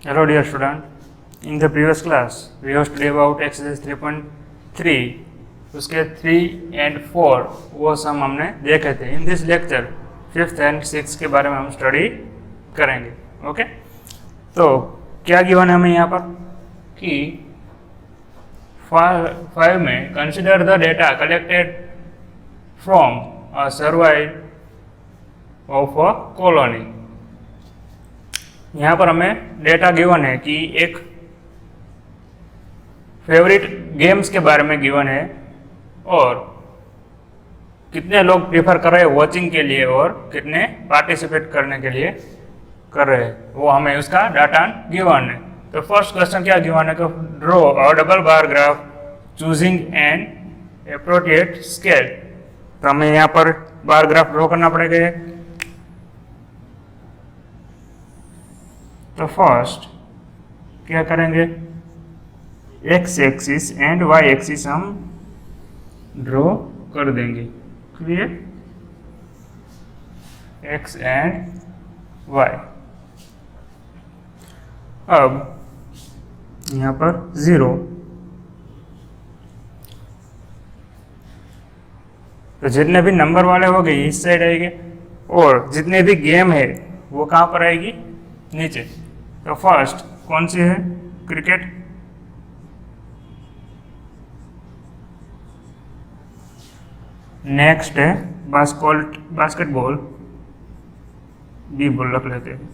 Hello dear student, in the previous class we have studied about exercise 3.3, उसके 3 and 4 वो सम हमने देखे थे. In this lecture 5th and 6th के बारे में हम स्टडी करेंगे. ओके, तो क्या गिवन है हमें यहाँ पर कि 5 में consider the data collected from a survey of a colony. यहाँ पर हमें डेटा गिवन है कि एक फेवरेट गेम्स के बारे में गिवन है और कितने लोग प्रेफर कर रहे हैं वॉचिंग के लिए और कितने पार्टिसिपेट करने के लिए कर रहे हैं, वो हमें उसका डाटा गिवन है. तो फर्स्ट क्वेश्चन क्या गिवन है कि draw a double bar graph choosing N appropriate scale. तो हमें यहाँ पर बार ग्राफ ड्रॉ करना पड़ेगा. तो फर्स्ट क्या करेंगे, X axis and Y axis हम ड्रॉ कर देंगे. Clear, X and Y. अब यहाँ पर 0, तो जितने भी नंबर वाले हो गए इस साइड आएंगे और जितने भी गेम है वो कहाँ पर आएगी, नीचे. तो फर्स्ट कौन सी है, क्रिकेट. नेक्स्ट है बास्केटबॉल, बी बॉल रख लेते हैं.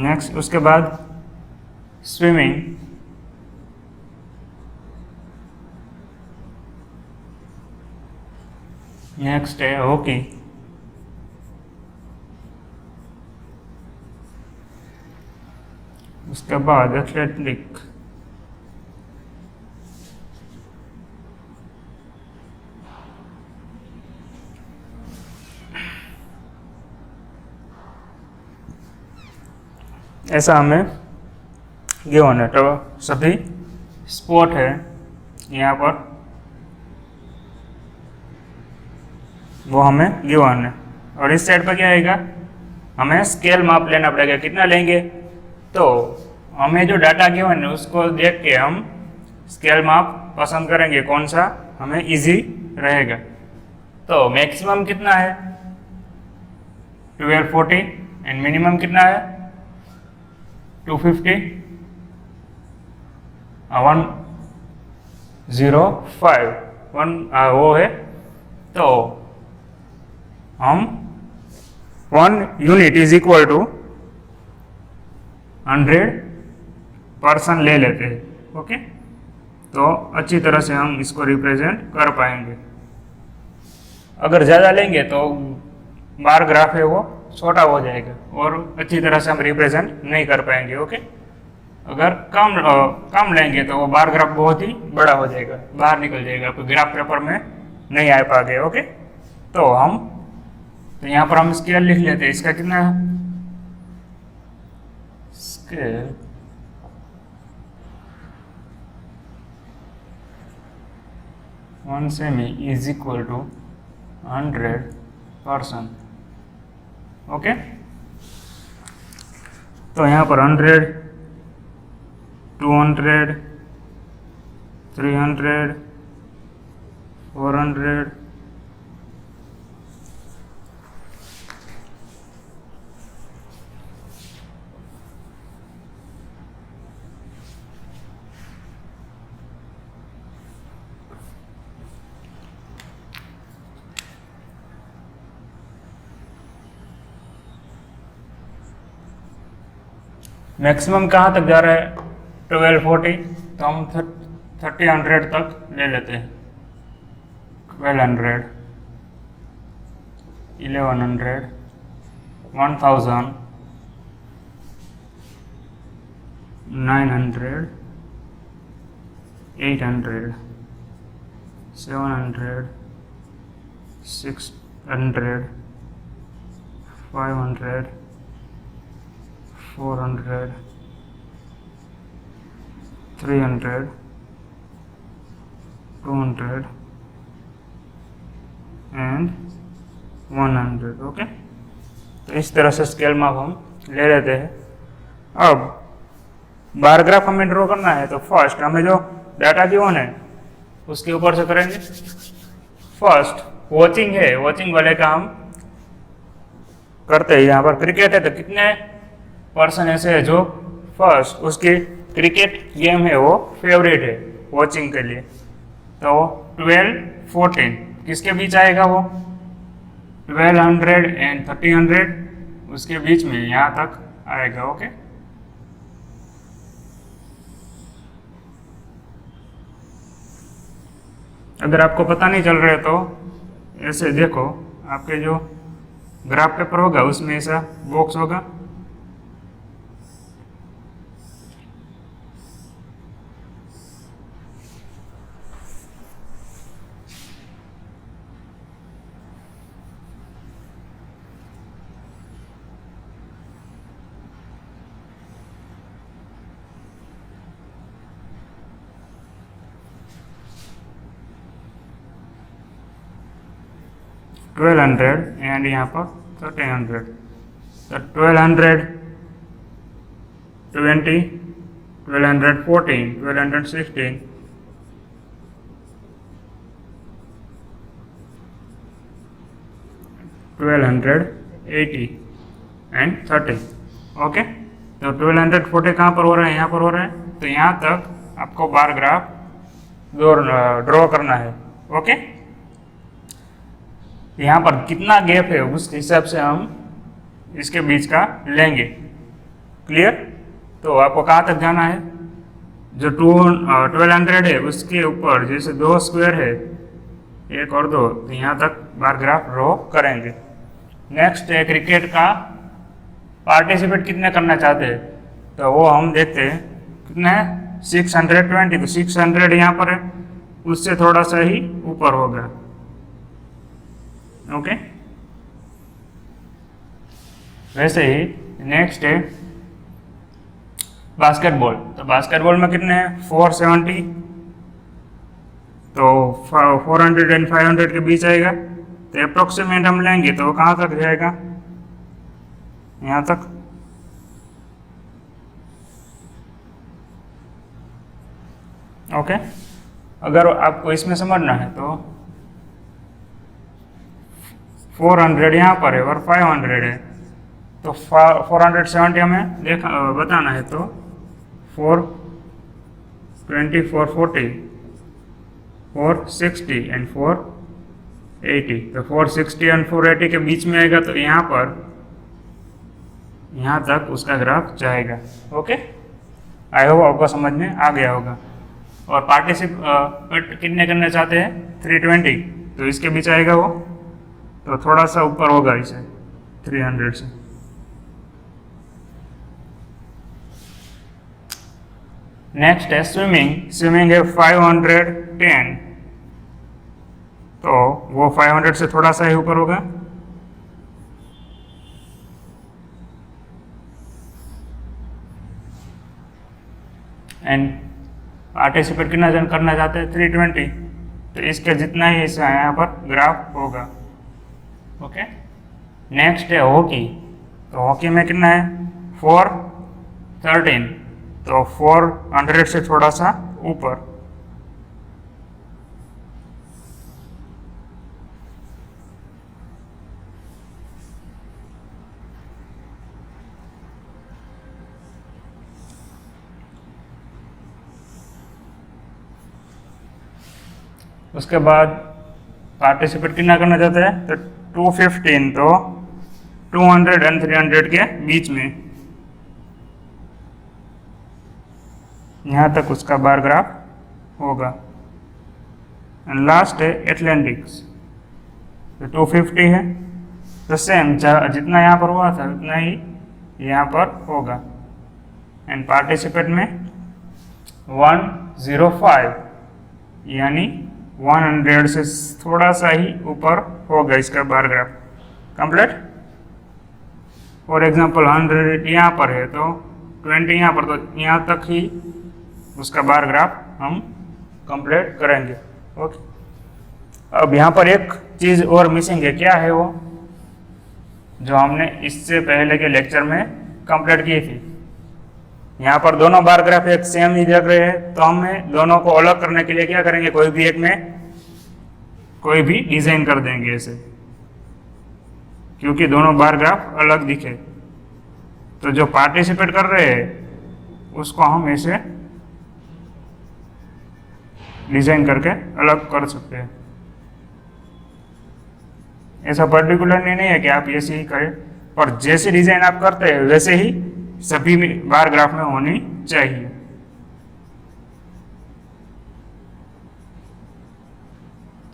नेक्स्ट उसके बाद स्विमिंग. नेक्स्ट है हॉकी. उसके बाद एथलेटिक. ऐसा हमें गिवन है. तो सभी स्पोर्ट है यहाँ पर, वो हमें गिवन है. और इस साइड पर क्या आएगा, हमें स्केल माप लेना पड़ेगा. कितना लेंगे, तो हमें जो डाटा गिवन है उसको देख के हम स्केल माप पसंद करेंगे कौन सा हमें इजी रहेगा. तो मैक्सिमम कितना है 1240 एंड मिनिमम कितना है 250 105 वो है. तो हम 1 यूनिट इज इक्वल टू 100% ले लेते हैं. ओके, तो अच्छी तरह से हम इसको रिप्रेजेंट कर पाएंगे. अगर ज़्यादा लेंगे तो बार ग्राफ है वो छोटा हो जाएगा और अच्छी तरह से हम रिप्रेजेंट नहीं कर पाएंगे. ओके, अगर कम लेंगे तो वो बार ग्राफ बहुत ही बड़ा हो जाएगा, बाहर निकल जाएगा, आपको ग्राफ पेपर में नहीं आ पाएंगे. ओके, तो यहाँ पर हम स्केल लिख लेते हैं. इसका कितना है, scale 1 cm is equal to 100%. Okay, तो यहाँ पर 100, 200, 300, 400, मैक्सिमम कहाँ तक जा रहा है 1240, तो हम 1300 तक ले लेते हैं. 1200, 1100, 1000, 900, 800, 700, 600, 500, 400, 300, 200 एंड 100. ओके, तो इस तरह से स्केल माप हम ले लेते हैं. अब बार ग्राफ हमें ड्रॉ करना है तो फर्स्ट हमें जो डाटा गिवन है उसके ऊपर से करेंगे। फर्स्ट वॉचिंग है, वॉचिंग वाले का हम करते हैं। यहाँ पर क्रिकेट है तो कितने पर्सन ऐसे है जो फर्स्ट उसकी क्रिकेट गेम है वो फेवरेट है वॉचिंग के लिए, तो 12-14 किसके बीच आएगा वो 1200 एंड 1300 उसके बीच में यहाँ तक आएगा। ओके, अगर आपको पता नहीं चल रहा है तो ऐसे देखो, आपके जो ग्राफ पेपर होगा उसमें ऐसा बॉक्स होगा, एंड यहाँ पर 1300, तो 1220, 1214, 1216, 1280 एंड 30। ओके, तो 1240 कहाँ पर हो रहा है, यहाँ पर हो रहा है, तो यहाँ तक आपको बार ग्राफ ड्रॉ करना है। ओके, यहाँ पर कितना गैप है उस हिसाब से हम इसके बीच का लेंगे। क्लियर? तो आपको कहाँ तक जाना है, जो 1200 है उसके ऊपर जैसे 2 स्क्वायर है 1 और 2, तो यहाँ तक बार ग्राफ ड्रॉ करेंगे। नेक्स्ट है क्रिकेट का पार्टिसिपेट कितने करना चाहते हैं, तो वो हम देखते हैं कितने है 620, तो 600 यहाँ पर है, उससे थोड़ा सा ही ऊपर होगा। ओके, वैसे ही नेक्स्ट है बास्केटबॉल, तो बास्केटबॉल में कितने हैं 470, तो 400 एंड 500 के बीच आएगा, तो अप्रोक्सीमेट हम लेंगे तो कहाँ तक जाएगा, यहाँ तक। ओके, अगर आपको इसमें समझना है तो 400 यहाँ पर है और 500 है, तो 470 हमें बताना है, तो 420, 440, 460 एंड 480, तो 460 एंड 480 के बीच में आएगा, तो यहाँ पर यहाँ तक उसका ग्राफ जाएगा। ओके, आई होप आपको समझ में आ गया होगा। और पार्टिसिपेट कितने करना चाहते हैं 320, तो इसके बीच आएगा वो, तो थोड़ा सा ऊपर होगा इसे 300 से। नेक्स्ट है स्विमिंग, स्विमिंग है 510, तो वो 500 से थोड़ा सा ही ऊपर होगा। एंड पार्टिसिपेट कितना जन करना चाहते हैं 320, तो इसके जितना ही हिस्सा है यहाँ पर ग्राफ होगा। ओके, नेक्स्ट है हॉकी, तो हॉकी में कितना है 413, तो 400 से थोड़ा सा ऊपर। उसके बाद पार्टिसिपेट कितना करना चाहते हैं, तो 215, तो 200 एंड 300 के बीच में यहाँ तक उसका बार ग्राफ होगा। एंड लास्ट है एथलेटिक्स, तो 250 है, तो सेम जितना यहाँ पर हुआ था उतना ही यहाँ पर होगा। एंड पार्टिसिपेट में 105, यानी 100 से थोड़ा सा ही ऊपर होगा इसका bar graph complete. For example 100 यहाँ पर है, तो 20 यहाँ पर, तो यहाँ तक ही उसका बार ग्राफ हम कंप्लीट करेंगे। ओके, अब यहाँ पर एक चीज़ और मिसिंग है, क्या है वो, जो हमने इससे पहले के लेक्चर में कंप्लीट की थी, यहाँ पर दोनों बार ग्राफ एक सेम ही लग रहे हैं, तो हमें दोनों को अलग करने के लिए क्या करेंगे, कोई भी एक में कोई भी डिजाइन कर देंगे ऐसे, क्योंकि दोनों बार ग्राफ अलग दिखे। तो जो पार्टिसिपेट कर रहे हैं उसको हम ऐसे डिजाइन करके अलग कर सकते हैं। ऐसा पर्टिकुलरली नहीं है कि आप ऐसे ही करें, पर जैसे डिजाइन आप करते हैं वैसे ही सभी बार ग्राफ में होनी चाहिए।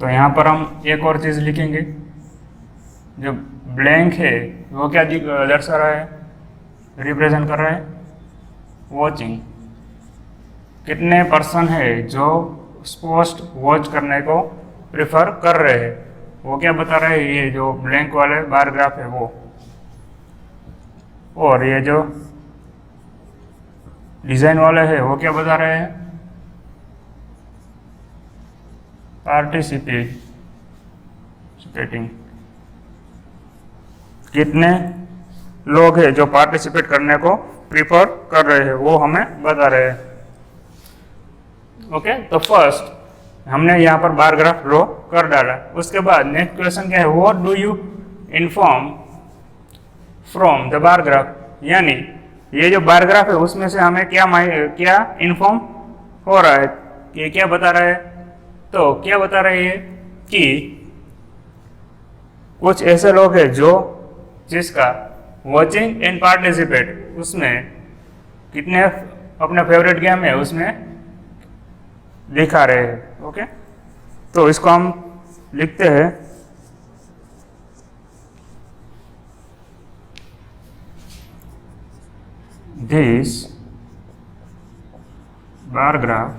तो यहाँ पर हम एक और चीज लिखेंगे, जो ब्लैंक है वो क्या दर्शा रहा है, रिप्रेजेंट कर रहा है वॉचिंग। कितने पर्सन है जो पोस्ट वॉच करने को प्रेफर कर रहे हैं, वो क्या बता रहे हैं, ये जो ब्लैंक वाले बार ग्राफ है वो। और ये जो डिजाइन वाले है वो क्या बता रहे हैं, पार्टिसिपेटिंग। कितने लोग हैं जो पार्टिसिपेट करने को प्रीफर कर रहे हैं वो हमें बता रहे हैं। ओके, तो फर्स्ट हमने यहाँ पर बार ग्राफ ड्रॉ कर डाला। उसके बाद नेक्स्ट क्वेश्चन क्या है, what do you inform from the bar graph, यानी ये जो बार ग्राफ है उसमें से हमें क्या इन्फॉर्म हो रहा है, ये क्या बता रहा है। तो क्या बता रहे हैं कि कुछ ऐसे लोग हैं जो जिसका वॉचिंग एंड पार्टिसिपेट उसमें कितने अपने फेवरेट गेम है उसमें दिखा रहे हैं। ओके, तो इसको हम लिखते हैं this bar graph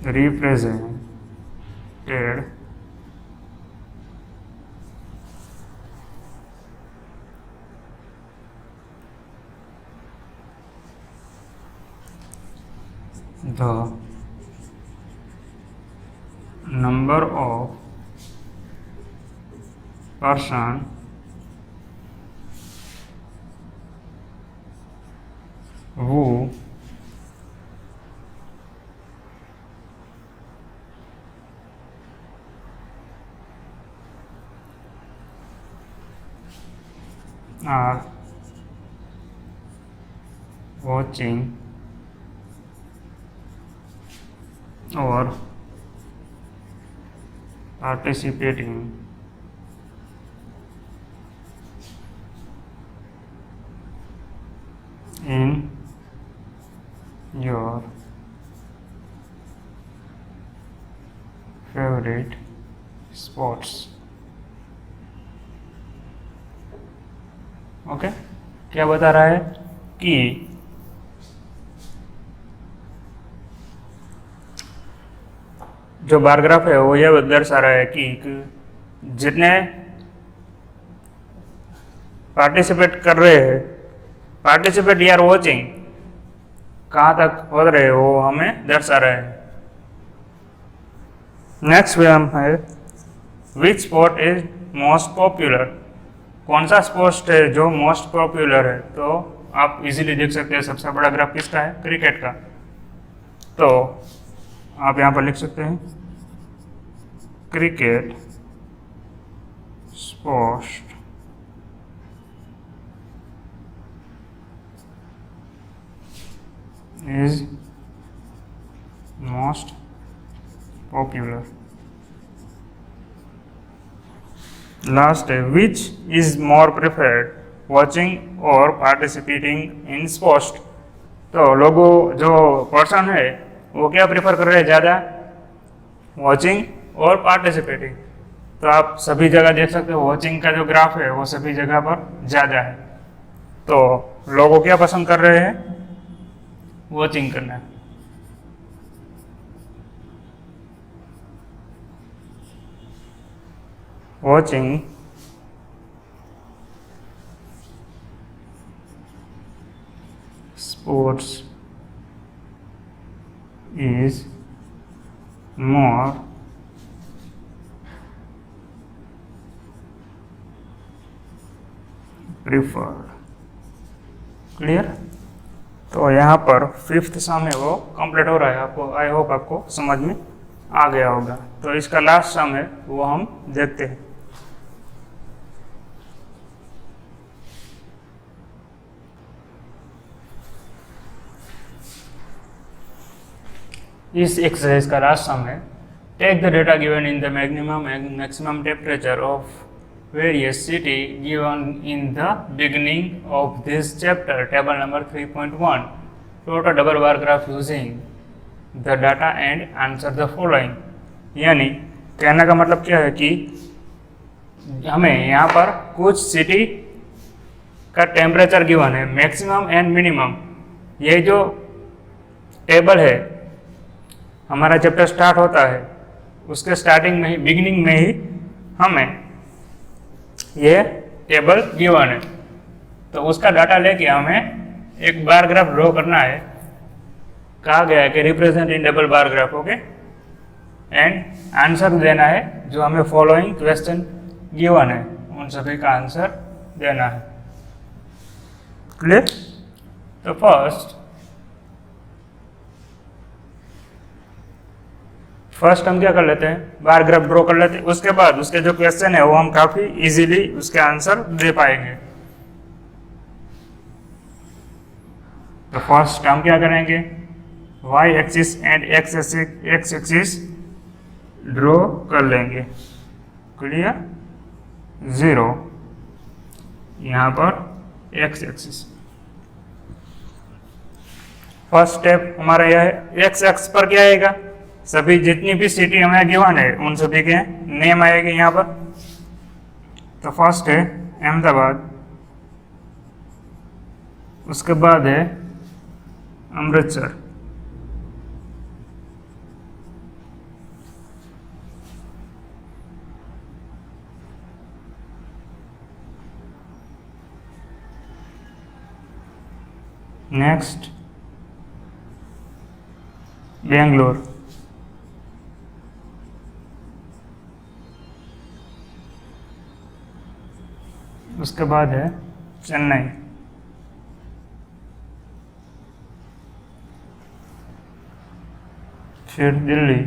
represented the number of person who are watching or participating in your favorite sports। Okay, क्या बता रहा है कि जो बार ग्राफ है वो यह दर्शा रहा है कि जितने पार्टिसिपेट कर रहे हैं, पार्टिसिपेट यार वॉचिंग कहाँ तक हो रहे हैं वो हमें दर्शा रहा है। नेक्स्ट है which sport is most popular, कौन सा स्पोर्ट्स है जो मोस्ट पॉपुलर है। तो आप इजीली देख सकते हैं सबसे बड़ा ग्राफ किसका है, क्रिकेट का। तो आप यहाँ पर लिख सकते हैं cricket sport is most popular. Last है which is more preferred, watching और पार्टिसिपेटिंग इन स्पोर्ट्स। तो लोगों जो पर्सन है वो क्या प्रेफर कर रहे हैं ज़्यादा, वॉचिंग और पार्टिसिपेटिंग। तो आप सभी जगह देख सकते हो वॉचिंग का जो ग्राफ है वो सभी जगह पर ज़्यादा है। तो लोगों क्या पसंद कर रहे हैं, वॉचिंग करना। Watching sports is more preferred। Clear. तो यहाँ पर 5th सम है वो कंप्लीट हो रहा है, आपको आई होप आपको समझ में आ गया होगा। तो इसका लास्ट सम है वो हम देखते हैं। इस एक्सरसाइज का लास्ट सम है, take the data given in the maximum and maximum temperature of various city given in the beginning of this chapter, table number 3.1. Plot a double bar graph using the data and answer the following. यानी कहने का मतलब क्या है कि हमें यहाँ पर कुछ सिटी का टेम्परेचर गिवन है, मैक्सिमम एंड मिनिमम। ये जो टेबल है हमारा चैप्टर स्टार्ट होता है उसके स्टार्टिंग में ही, बिगिनिंग में ही हमें ये टेबल गिवन है, तो उसका डाटा लेके हमें एक बार ग्राफ ड्रॉ करना है। कहा गया है कि represent in double bar graph, okay, and answer देना है जो हमें फॉलोइंग क्वेश्चन गिवन है उन सभी का आंसर देना है। क्लियर। तो फर्स्ट हम क्या कर लेते हैं, बार ग्राफ ड्रॉ कर लेते हैं, उसके बाद उसके जो क्वेश्चन है वो हम काफी इजीली उसके आंसर दे पाएंगे। तो फर्स्ट हम क्या करेंगे, y axis and x axis draw कर लेंगे। क्लियर। 0 यहाँ पर x एक्सिस। फर्स्ट स्टेप हमारा यह है, x एक्स पर क्या आएगा, सभी जितनी भी सिटी हमें गिवन है उन सभी के नेम आएंगे यहाँ पर। तो फर्स्ट है अहमदाबाद, उसके बाद है अमृतसर, नेक्स्ट बेंगलोर, उसके बाद है चेन्नई, फिर दिल्ली,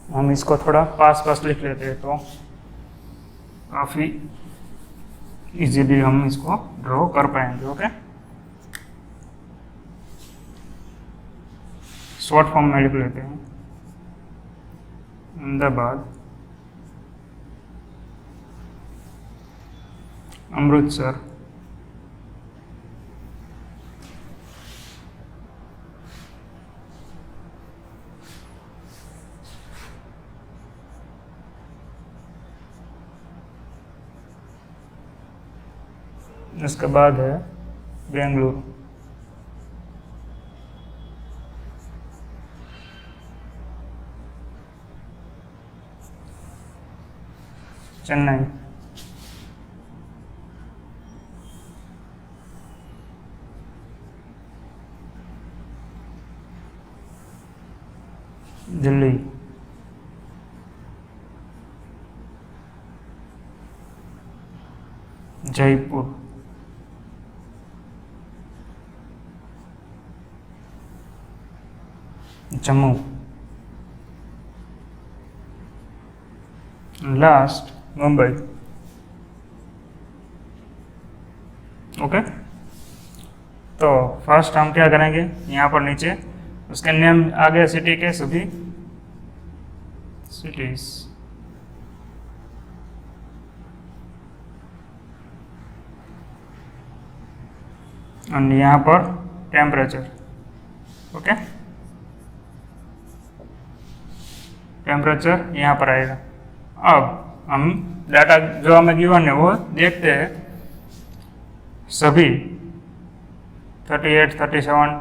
हम इसको थोड़ा पास लिख लेते हैं तो काफ़ी इजीली हम इसको ड्रॉ कर पाएंगे। ओके, शॉर्ट फॉर्म में लिख लेते हैं, अहमदाबाद, अमृतसर, इसके बाद है बेंगलुरु, चेन्नई, दिल्ली, जयपुर, जम्मू, लास्ट मुंबई। ओके, तो फर्स्ट हम क्या करेंगे, यहाँ पर नीचे उसके नेम आ गए सिटी के सभी सिटीज, और यहाँ पर टेम्परेचर। ओके, टेम्परेचर यहाँ पर आएगा। अब हम डाटा जो हमें गिवन है वो देखते हैं, सभी 38, 37,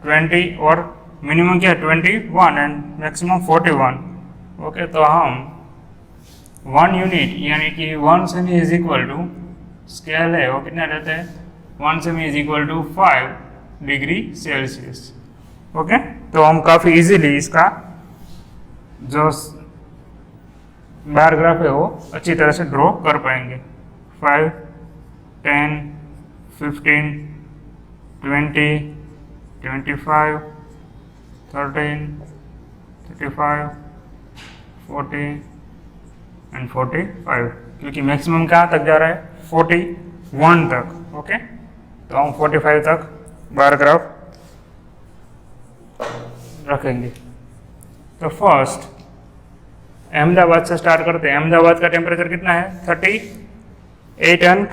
20 और मिनिमम क्या है 21 एंड मैक्सिमम 41। ओके, तो हम 1 यूनिट यानी कि 1 cm is equal to scale है वो कितना रहता है, 1 cm is equal to 5 degree Celsius. Okay, तो हम काफ़ी इजीली इसका जो बार ग्राफ है वो अच्छी तरह से ड्रॉ कर पाएंगे। 5, 10, 15, 20, 25, 13, 35, 40 एंड 45, क्योंकि मैक्सिमम कहाँ तक जा रहा है 41 तक। ओके, तो हम 45 तक बार ग्राफ रखेंगे। तो फर्स्ट अहमदाबाद से स्टार्ट करते हैं। अहमदाबाद का टेम्परेचर कितना है 38 एंड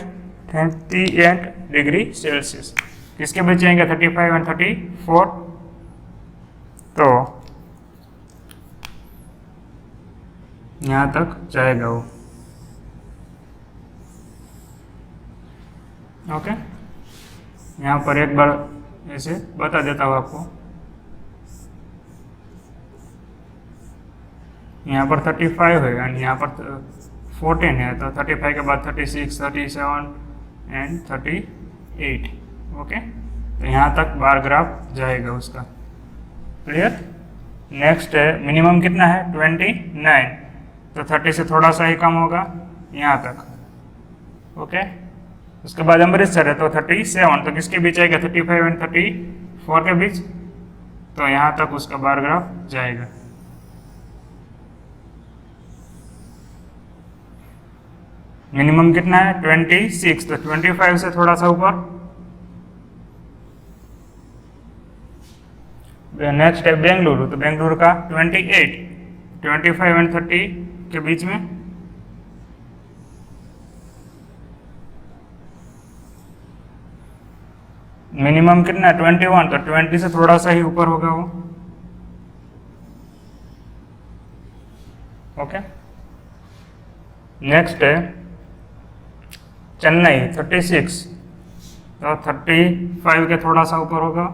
38 डिग्री सेल्सियस। किसके बीच जाएंगे 35 एंड 34, तो यहाँ तक जाएगा वो। ओके, यहाँ पर एक बार ऐसे बता देता हूँ आपको। यहाँ पर 35 है एंड यहाँ पर 14 है, तो 35 के बाद 36, 37 एंड 38। ओके, तो यहाँ तक बार ग्राफ जाएगा उसका। क्लियर। नेक्स्ट है मिनिमम कितना है 29, तो 30 से थोड़ा सा ही कम होगा यहाँ तक। ओके, उसके बाद अमृतसर है तो 37, तो किसके बीच आएगा 35 एंड 34 के बीच, तो यहाँ तक उसका बार ग्राफ जाएगा। मिनिमम कितना है 26, तो 25 से थोड़ा सा ऊपर। नेक्स्ट है बेंगलुरु, तो बेंगलुरु का 28, 25 एंड 30 के बीच में। मिनिमम कितना है 21, तो 20 से थोड़ा सा ही ऊपर होगा वो। ओके, नेक्स्ट है चेन्नई 36, तो 35 के थोड़ा सा ऊपर होगा।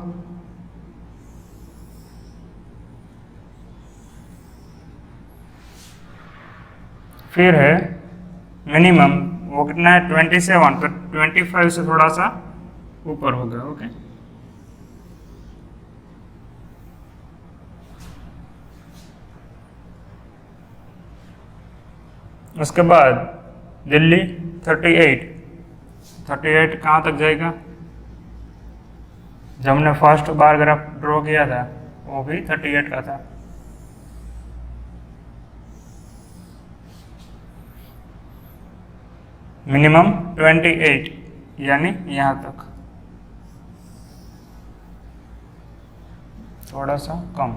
फिर है मिनिमम, वो कितना है 27, तो 25 से थोड़ा सा ऊपर होगा। ओके, उसके बाद दिल्ली 38, 38 कहाँ तक जाएगा? जब हमने फर्स्ट बार ग्राफ ड्रॉ किया था वो भी 38 का था। मिनिमम 28, यानी यहाँ तक, थोड़ा सा कम।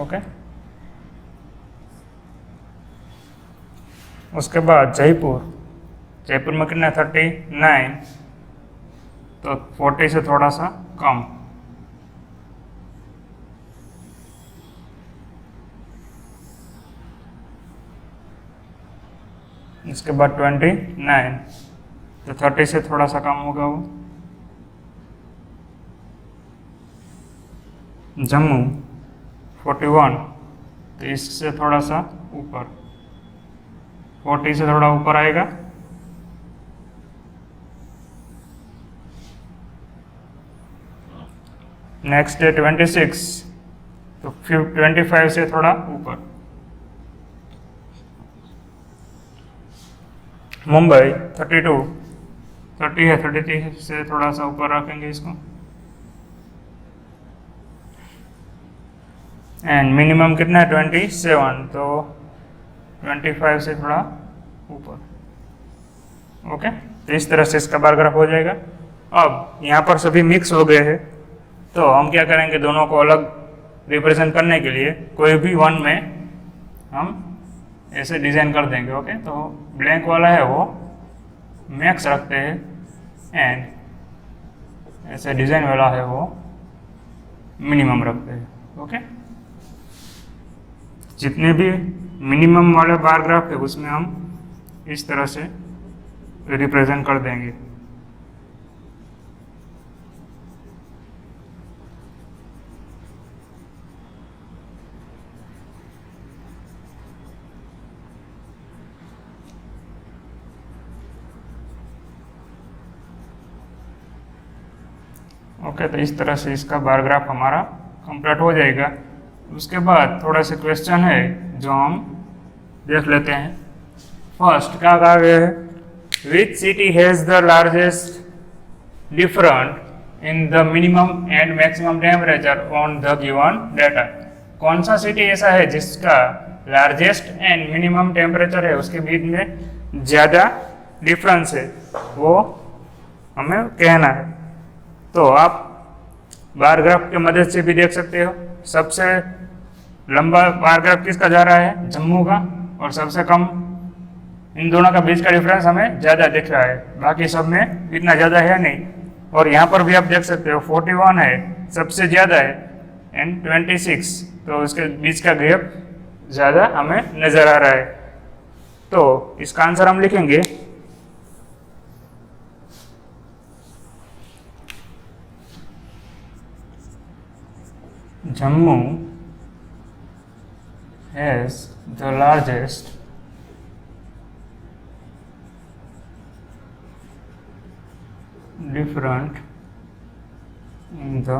ओके, उसके बाद जयपुर, जयपुर में कितना 39, तो 40 से थोड़ा सा कम। इसके बाद 29, तो 30 से थोड़ा सा कम होगा वो। जम्मू 41, तो इससे थोड़ा सा ऊपर, 40 से थोड़ा ऊपर आएगा। नेक्स्ट है 26, तो 25 से थोड़ा ऊपर। मुंबई 32, 30 है, 33 से थोड़ा सा ऊपर रखेंगे इसको। एंड मिनिमम कितना है 27, तो 25 से थोड़ा ऊपर। ओके, तो इस तरह से इसका बार ग्राफ हो जाएगा। अब यहाँ पर सभी मिक्स हो गए हैं, तो हम क्या करेंगे, दोनों को अलग रिप्रेजेंट करने के लिए कोई भी वन में हम ऐसे डिज़ाइन कर देंगे। ओके, तो ब्लैंक वाला है वो मैक्स रखते हैं, एंड ऐसे डिज़ाइन वाला है वो मिनिमम रखते हैं। ओके, जितने भी मिनिमम वाले बार ग्राफ है उसमें हम इस तरह से रिप्रेजेंट कर देंगे। ओके, तो इस तरह से इसका बार ग्राफ हमारा कंप्लीट हो जाएगा। उसके बाद थोड़ा सा क्वेश्चन है जो हम देख लेते हैं। फर्स्ट क्या कहा गया है, which city has the largest different in the minimum and maximum temperature on the given data. कौन सा सिटी ऐसा है जिसका लार्जेस्ट एंड मिनिमम टेम्परेचर है उसके बीच में ज़्यादा डिफरेंस है, वो हमें कहना है। तो आप बार ग्राफ की मदद से भी देख सकते हो। सबसे लंबा बार ग्राफ किसका जा रहा है, जम्मू का, और सबसे कम इन दोनों का बीच का डिफरेंस हमें ज़्यादा दिख रहा है, बाकी सब में इतना ज़्यादा है नहीं। और यहाँ पर भी आप देख सकते हो 41 है, सबसे ज़्यादा है, एंड 26, तो उसके बीच का गैप ज़्यादा हमें नज़र आ रहा है। तो इसका आंसर हम लिखेंगे Jammu has the largest difference in the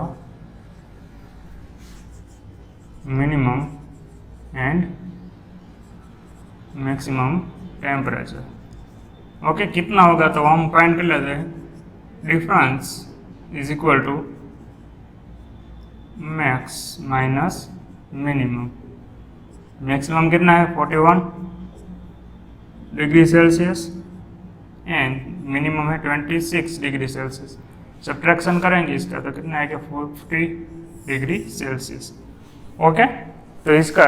minimum and maximum temperature। Okay, कितना होगा तो हम फाइंड कर लेते हैं। Difference is equal to max minus minimum. Maximum कितना है 41 डिग्री सेल्सियस एंड मिनिमम है 26 डिग्री सेल्सियस। सब्ट्रैक्शन करेंगे इसका तो कितना है कि 40 डिग्री सेल्सियस। ओके, तो इसका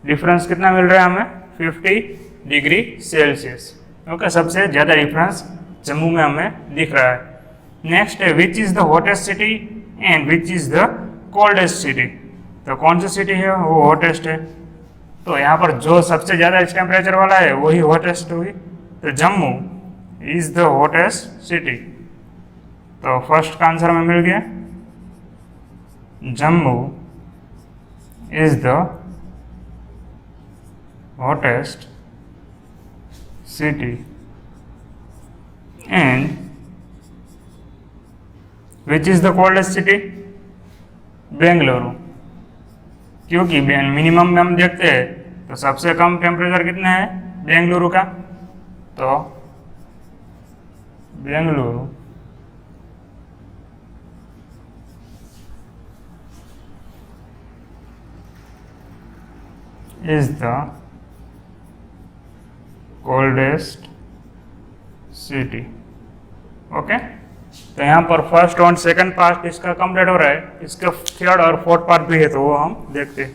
डिफरेंस कितना मिल रहा है हमें 50 डिग्री सेल्सियस। ओके, सबसे ज़्यादा डिफरेंस जम्मू में हमें दिख रहा है। नेक्स्ट है which is the hottest city and which is the coldest city. तो कौन सी सिटी है वो हॉटेस्ट है, तो यहाँ पर जो सबसे ज़्यादा टेम्परेचर वाला है वही हॉटेस्ट हुई, तो Jammu is the hottest city. तो फर्स्ट का आंसर हमें मिल गया, Jammu is the hottest city and which is the coldest city, Bengaluru. क्योंकि मिनिमम में हम देखते हैं तो सबसे कम टेम्परेचर कितना है बेंगलुरु का, तो Bengaluru is the coldest city. Okay, तो यहाँ पर फर्स्ट और सेकंड पार्ट इसका कंप्लीट हो रहा है, इसका थर्ड और फोर्थ पार्ट भी है तो वो हम देखते हैं।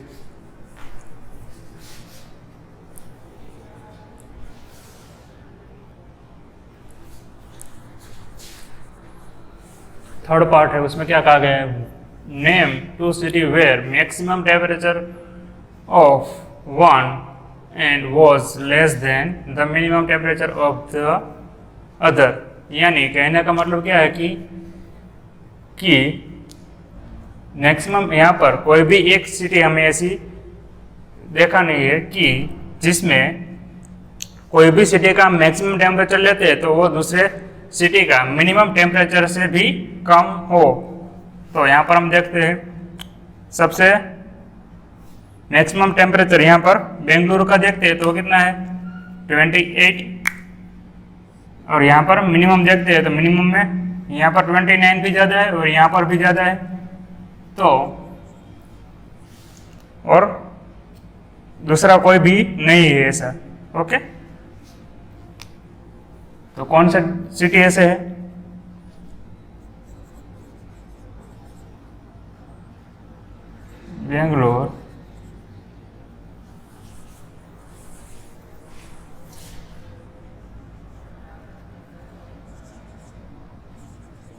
थर्ड पार्ट है, उसमें क्या कहा गया है, name two city where maximum temperature of one and was less than the minimum temperature of the other. यानी कहने का मतलब क्या है कि मैक्सिमम यहाँ पर कोई भी एक सिटी हमें ऐसी देखा नहीं है कि जिसमें कोई भी सिटी का मैक्सिमम टेम्परेचर लेते हैं तो वो दूसरे सिटी का मिनिमम टेम्परेचर से भी कम हो। तो यहाँ पर हम देखते हैं सबसे मैक्सिमम टेम्परेचर यहाँ पर बेंगलुरु का देखते हैं तो वो कितना है 28, और यहाँ पर मिनिमम देखते हैं तो मिनिमम में यहाँ पर 29 भी ज़्यादा है और यहाँ पर भी ज़्यादा है। तो और दूसरा कोई भी नहीं है ऐसा। ओके, तो कौन सा सिटी ऐसे है, बेंगलोर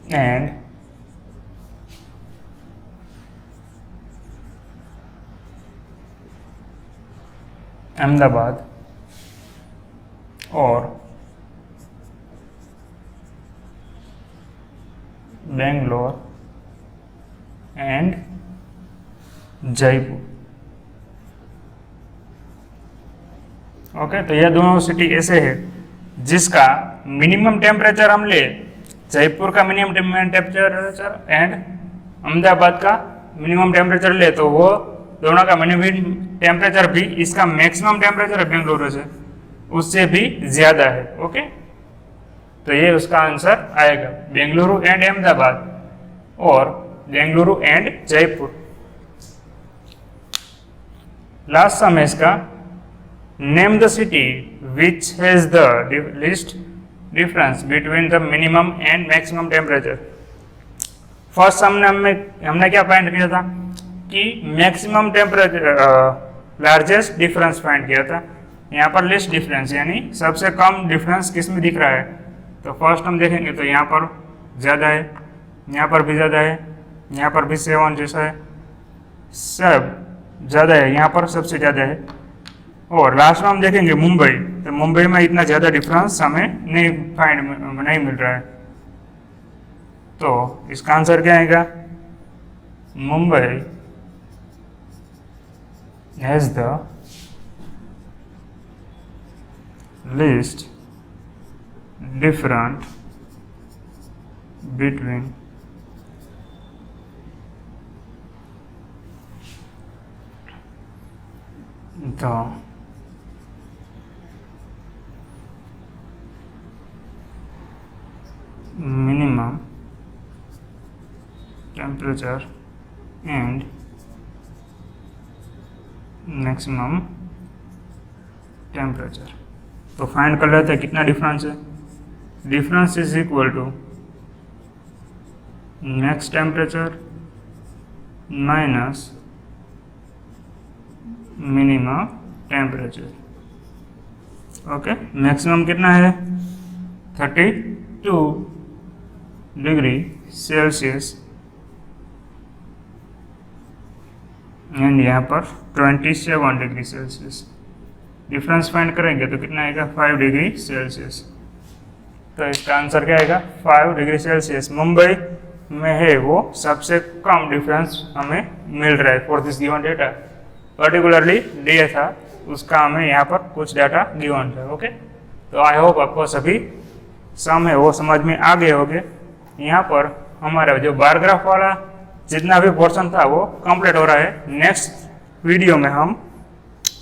and अहमदाबाद और बेंगलोर एंड जयपुर। ओके, तो यह दोनों सिटी ऐसे है जिसका मिनिमम टेम्परेचर हम ले जयपुर का मिनिमम टेम्परेचर एंड अहमदाबाद का मिनिमम टेम्परेचर ले तो वो दोनों का मिनिमम टेम्परेचर भी इसका मैक्सिमम टेम्परेचर बेंगलुरु से उससे भी ज़्यादा है। ओके, तो ये उसका आंसर आएगा, बेंगलुरु एंड अहमदाबाद और Bengaluru and Jaipur. Last sum है इसका, name the city which has the least difference between the minimum and maximum temperature. First sum में हमने क्या फाइंड किया था कि maximum temperature largest difference find किया था। यहाँ पर लिस्ट डिफरेंस यानी सबसे कम डिफरेंस किस में दिख रहा है, तो फर्स्ट हम देखेंगे तो यहाँ पर ज़्यादा है, यहाँ पर भी ज़्यादा है, यहाँ पर भी 7 जैसा है, सब ज़्यादा है, यहाँ पर सबसे ज़्यादा है। और लास्ट में हम देखेंगे मुंबई, तो मुंबई में इतना ज़्यादा डिफरेंस हमें नहीं मिल रहा है। तो इसका आंसर क्या आएगा, Mumbai has the least different between the minimum temperature and maximum temperature। तो फाइंड कर लेते हैं कितना डिफरेंस है। Difference is equal to max temperature minus minimum temperature. Okay, maximum कितना है 32 डिग्री सेल्सियस एंड यहाँ पर 27 डिग्री सेल्सियस। डिफरेंस फाइंड करेंगे तो कितना आएगा 5 डिग्री सेल्सियस। तो इसका आंसर क्या आएगा 5 डिग्री सेल्सियस। मुंबई में है वो सबसे कम डिफरेंस हमें मिल रहा है for this given data. Particularly day था उसका हमें यहाँ पर कुछ डाटा गिवन था। ओके, तो आई होप आपको सभी सम है वो समझ में आ गए होंगे। यहाँ पर हमारा जो बार ग्राफ वाला जितना भी पोर्शन था वो कंप्लीट हो रहा है। नेक्स्ट वीडियो में हम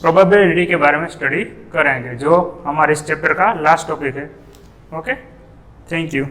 प्रोबेबिलिटी के बारे में स्टडी करेंगे जो हमारे इस चैप्टर का लास्ट टॉपिक है। Okay, thank you.